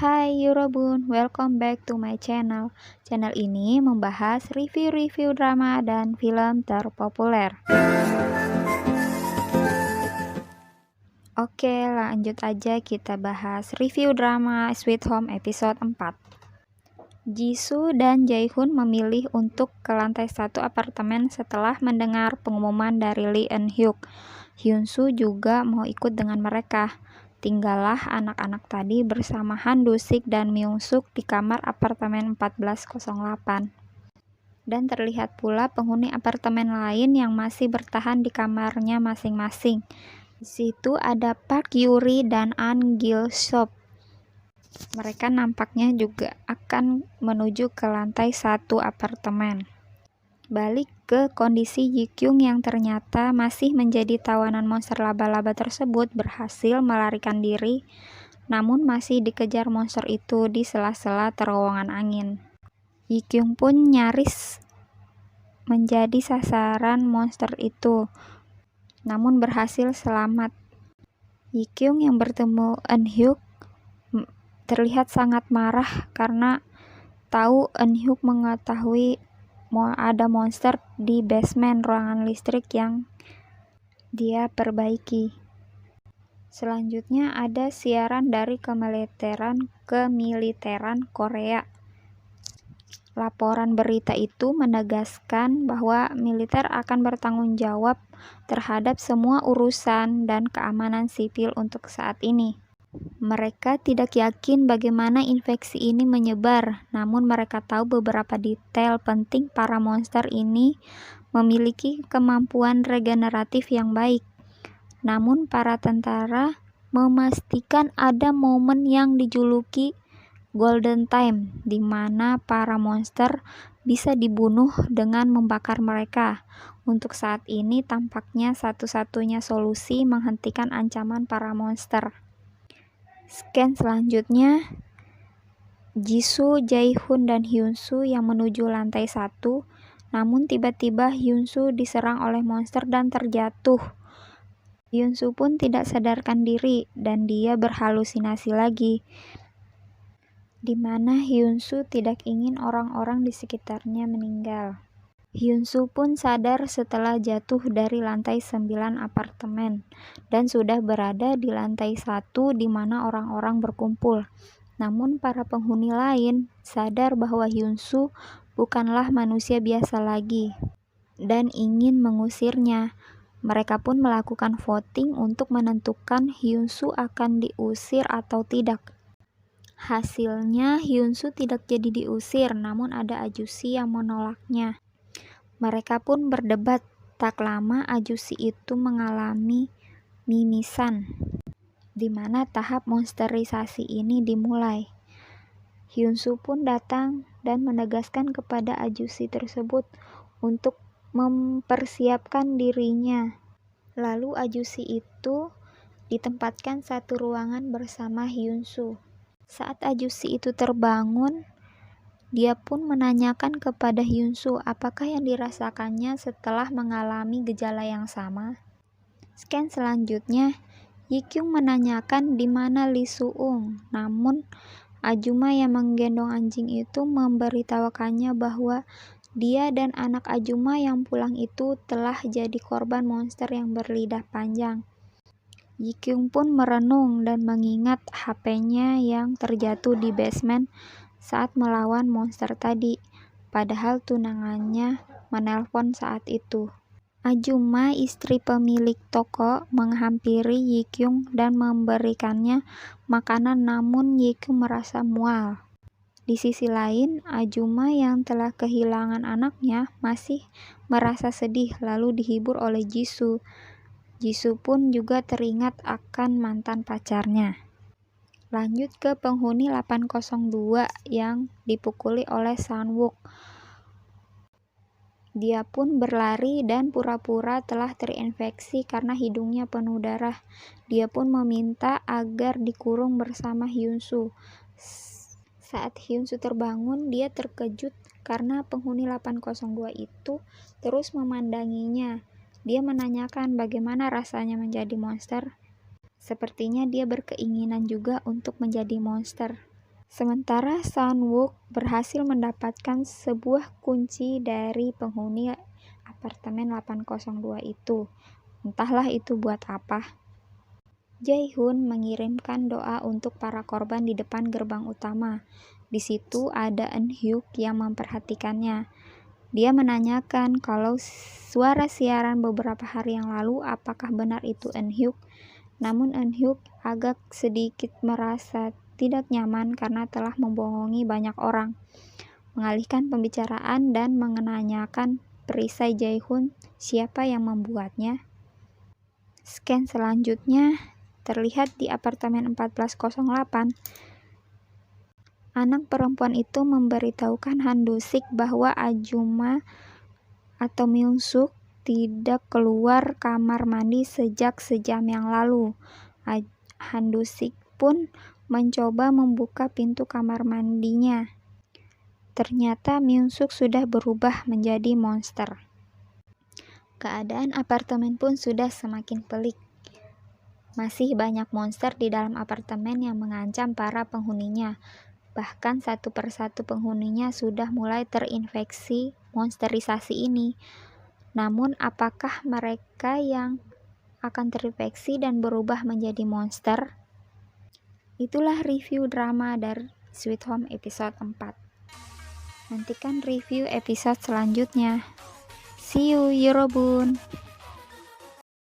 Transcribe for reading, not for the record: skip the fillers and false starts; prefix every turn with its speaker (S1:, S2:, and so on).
S1: Hai Eurobun, welcome back to my channel. Channel ini membahas review-review drama dan film terpopuler. Oke, lanjut aja kita bahas review drama Sweet Home episode 4. Jisoo dan Jaehoon memilih untuk ke lantai 1 apartemen setelah mendengar pengumuman dari Lee Eun-hyuk. Hyunsoo juga mau ikut dengan mereka. Tinggallah anak-anak tadi bersama Han Do-sik dan Myung-suk di kamar apartemen 1408. Dan terlihat pula penghuni apartemen lain yang masih bertahan di kamarnya masing-masing. Di situ ada Park Yuri dan An Gil-sop. Mereka nampaknya juga akan menuju ke lantai 1 apartemen. Balik ke kondisi Yi-kyung yang ternyata masih menjadi tawanan monster laba-laba tersebut berhasil melarikan diri, namun masih dikejar monster itu di sela-sela terowongan angin. Yi-kyung pun nyaris menjadi sasaran monster itu, namun berhasil selamat. Yi-kyung yang bertemu Eun-hyuk terlihat sangat marah karena tahu Eun-hyuk mengetahui ada monster di basement ruangan listrik yang dia perbaiki. Selanjutnya ada siaran dari kemiliteran Korea. Laporan berita itu menegaskan bahwa militer akan bertanggung jawab terhadap semua urusan dan keamanan sipil untuk saat ini. Mereka tidak yakin bagaimana infeksi ini menyebar, namun mereka tahu beberapa detail penting. Para monster ini memiliki kemampuan regeneratif yang baik. Namun para tentara memastikan ada momen yang dijuluki Golden Time, di mana para monster bisa dibunuh dengan membakar mereka. Untuk saat ini tampaknya satu-satunya solusi menghentikan ancaman para monster. Scan selanjutnya, Jisoo, Jaehoon, dan Hyunsoo yang menuju lantai 1, namun tiba-tiba Hyunsoo diserang oleh monster dan terjatuh. Hyunsoo pun tidak sadarkan diri dan dia berhalusinasi lagi, di mana Hyunsoo tidak ingin orang-orang di sekitarnya meninggal. Hyunsoo pun sadar setelah jatuh dari lantai 9 apartemen dan sudah berada di lantai 1 di mana orang-orang berkumpul. Namun para penghuni lain sadar bahwa Hyunsoo bukanlah manusia biasa lagi dan ingin mengusirnya. Mereka pun melakukan voting untuk menentukan Hyunsoo akan diusir atau tidak. Hasilnya Hyunsoo tidak jadi diusir, namun ada ajusi yang menolaknya. Mereka pun berdebat. Tak lama ajusi itu mengalami mimisan, di mana tahap monsterisasi ini dimulai. Hyunsoo pun datang dan menegaskan kepada ajusi tersebut untuk mempersiapkan dirinya. Lalu ajusi itu ditempatkan satu ruangan bersama Hyunsoo. Saat ajusi itu terbangun, dia pun menanyakan kepada Hyunsoo apakah yang dirasakannya setelah mengalami gejala yang sama. Scan selanjutnya, Yi-kyung menanyakan di mana Lee Soo-ung, namun Ajuma yang menggendong anjing itu memberitahukannya bahwa dia dan anak Ajuma yang pulang itu telah jadi korban monster yang berlidah panjang. Yi-kyung pun merenung dan mengingat HP-nya yang terjatuh di basement saat melawan monster tadi, padahal tunangannya menelpon saat itu. Ajuma, istri pemilik toko, menghampiri Yi-kyung dan memberikannya makanan, namun Yi-kyung merasa mual. Di sisi lain, Ajuma yang telah kehilangan anaknya masih merasa sedih lalu dihibur oleh Jisoo. Jisoo pun juga teringat akan mantan pacarnya. Lanjut ke penghuni 802 yang dipukuli oleh Sang-wook. Dia pun berlari dan pura-pura telah terinfeksi karena hidungnya penuh darah. Dia pun meminta agar dikurung bersama Hyunsoo. Saat Hyunsoo terbangun, dia terkejut karena penghuni 802 itu terus memandanginya. Dia menanyakan bagaimana rasanya menjadi monster. Sepertinya dia berkeinginan juga untuk menjadi monster. Sementara Sun-wook berhasil mendapatkan sebuah kunci dari penghuni apartemen 802 itu. Entahlah itu buat apa. Jae-hoon mengirimkan doa untuk para korban di depan gerbang utama. Di situ ada Eun-hyuk yang memperhatikannya. Dia menanyakan kalau suara siaran beberapa hari yang lalu apakah benar itu Eun-hyuk. Namun Eun-hyuk agak sedikit merasa tidak nyaman karena telah membohongi banyak orang, mengalihkan pembicaraan dan menanyakan perisai Jae-hoon siapa yang membuatnya. Scan selanjutnya terlihat di apartemen 1408. Anak perempuan itu memberitahukan Han Do-sik bahwa Ajuma atau Myung-suk tidak keluar kamar mandi sejak sejam yang lalu. Han Do-sik pun mencoba membuka pintu kamar mandinya. Ternyata Myung-suk sudah berubah menjadi monster. Keadaan apartemen pun sudah semakin pelik. Masih banyak monster di dalam apartemen yang mengancam para penghuninya. Bahkan satu persatu penghuninya sudah mulai terinfeksi monsterisasi ini. Namun apakah mereka yang akan terinfeksi dan berubah menjadi monster? Itulah review drama dari Sweet Home episode 4. Nantikan review episode selanjutnya. See you, Yorobun!